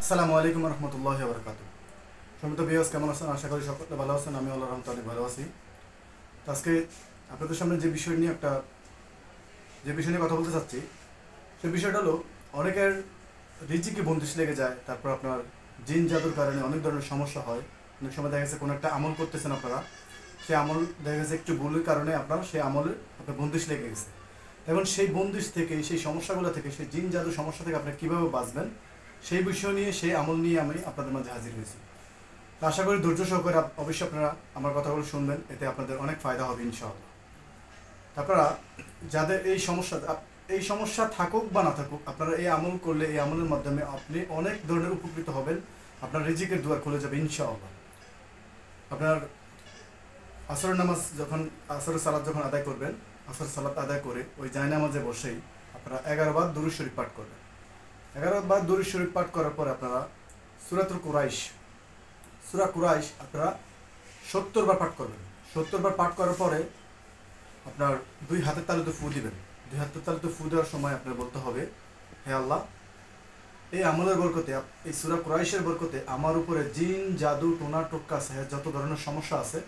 আসসালামু আলাইকুম রহমতুল্লাহি ওয়া বারাকাতুহু। সম্মানিত ভিউয়ার্স, কেমন আছেন? আশা করি সকলে ভালো আছেন। আমি আল্লাহর রহমতে অনেক ভালো আছি। তো আজকে আপনাদের সামনে যে বিষয় নিয়ে কথা বলতে চাচ্ছি, সেই বিষয়টা হলো অনেকের রিজিকে বন্দিশ লেগে যায়। তারপর আপনার জিন জাদুর কারণে অনেক ধরনের সমস্যা হয়। অনেক সময় দেখা গেছে কোনো একটা আমল করতেছেন আপনারা, সেই আমল দেখা গেছে একটু ভুলের কারণে সেই আমলে আপনার বন্দিশ লেগে গেছে। এখন সেই বন্দিশ থেকে, সেই সমস্যাগুলো থেকে, সেই জিন জাদু সমস্যা থেকে আপনি কীভাবে বাঁচবেন, সেই বিষয় নিয়ে, সেই আমল নিয়ে আমি আপনাদের মাঝে হাজির হয়েছি। তো আশা করি ধৈর্য সহকারে অবশ্যই আপনারা আমার কথাগুলো শুনবেন, এতে আপনাদের অনেক ফায়দা হবে ইনশাআল্লাহ। আপনারা যাদের এই সমস্যা থাকুক বা না থাকুক, আপনারা এই আমল করলে, এই আমলের মাধ্যমে আপনি অনেক ধরনের উপকৃত হবেন। আপনার রিজিকের দুয়ার খুলে যাবে ইনশাআল্লাহ। আপনার আসরের সালাত যখন আদায় করবেন, আসর সালাত আদায় করে ওই জায়নামাজে বসেই আপনারা 11 বার দুরূদ শরীফ পাঠ করবেন। 11 বার দুরূদ শরীফ পাঠ করার পর আপনারা সূরা কুরাইশ আপনারা 70 বার পাঠ করবেন। 70 বার পাঠ করার পরে আপনার দুই হাতের তালুতে ফু দিবেন। দুই হাতের তালুতে ফু দেওয়ার সময় আপনার বলতে হবে, হে আল্লাহ, এই আমলের বরকতে, এই সূরা কুরাইশের বরকতে আমার উপরে জিন জাদু টোনা টোক্কা সেহের যত ধরনের সমস্যা আছে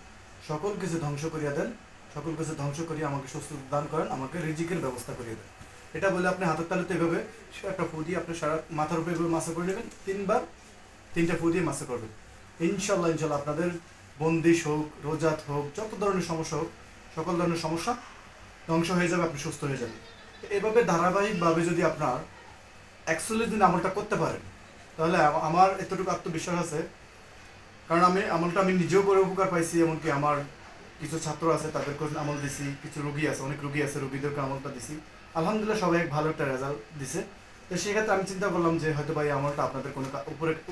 সকল কিছু ধ্বংস করিয়া দেন। সকল কিছু ধ্বংস করিয়া আমাকে সুস্থতা দান করেন, আমাকে রিজিকের ব্যবস্থা করিয়ে দেন। এটা বলে আপনি হাতের তালুতে এভাবে একটা ফু দিয়ে আপনি সারা মাথার উপরে এভাবে মাসা করে নেবেন। 3টা ফু দিয়ে মাসা করবেন। ইনশাল্লাহ আপনাদের বন্দিশ হোক, রোজাত হোক, যত ধরনের সমস্যা হোক, সকল ধরনের সমস্যা ধ্বংস হয়ে যাবে, আপনি সুস্থ হয়ে যাবেন। এভাবে ধারাবাহিকভাবে যদি আপনার 41 দিন আমলটা করতে পারেন, তাহলে আমার এতটুকু আত্মবিশ্বাস আছে, কারণ আমলটা আমি নিজেও করে উপকার পাইছি। এমনকি আমার কিছু ছাত্র আছে, তাদেরকে আমল দিছি। কিছু রোগী আছে, অনেক রোগী আছে, রোগীদেরকে আমলটা দিছি। আলহামদুলিল্লাহ সবাই ভালো একটা রেজাল্ট দিছে। তো সেক্ষেত্রে আমি চিন্তা করলাম যে হয়তো এই আমলটা আপনাদের কোনো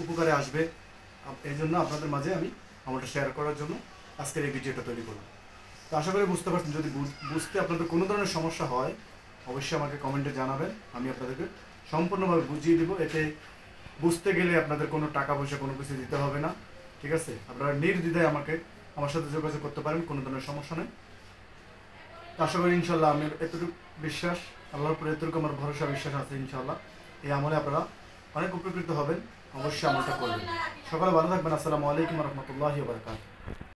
উপকারে আসবে। এই জন্য আপনাদের মাঝে আমি আমলটা শেয়ার করার জন্য আজকের এই ভিডিওটা তৈরি করলাম। তো আশা করি বুঝতে পারছেন। যদি বুঝতে আপনাদের কোনো ধরনের সমস্যা হয়, অবশ্যই আমাকে কমেন্টে জানাবেন। আমি আপনাদেরকে সম্পূর্ণভাবে বুঝিয়ে দেবো। এতে বুঝতে গেলে আপনাদের কোনো টাকা পয়সা কোনো কিছু দিতে হবে না, ঠিক আছে? আপনারা নির্দ্বিধায় আমার সাথে যোগাযোগ করতে পারেন, কোনো ধরনের সমস্যা নেই। আশা করি ইনশাল্লাহ, আমি এতটুকু বিশ্বাস, আল্লাহর উপরে এতটুকু আমার ভরসা বিশ্বাস আছে, ইনশাল্লাহ এই আমলে আপনারা অনেক উপকৃত হবেন। অবশ্যই আমলটা করবেন। সকালে ভালো থাকবেন। আসসালামু আলাইকুম রহমতুল্লাহি ওয়া বারাকাতুহু।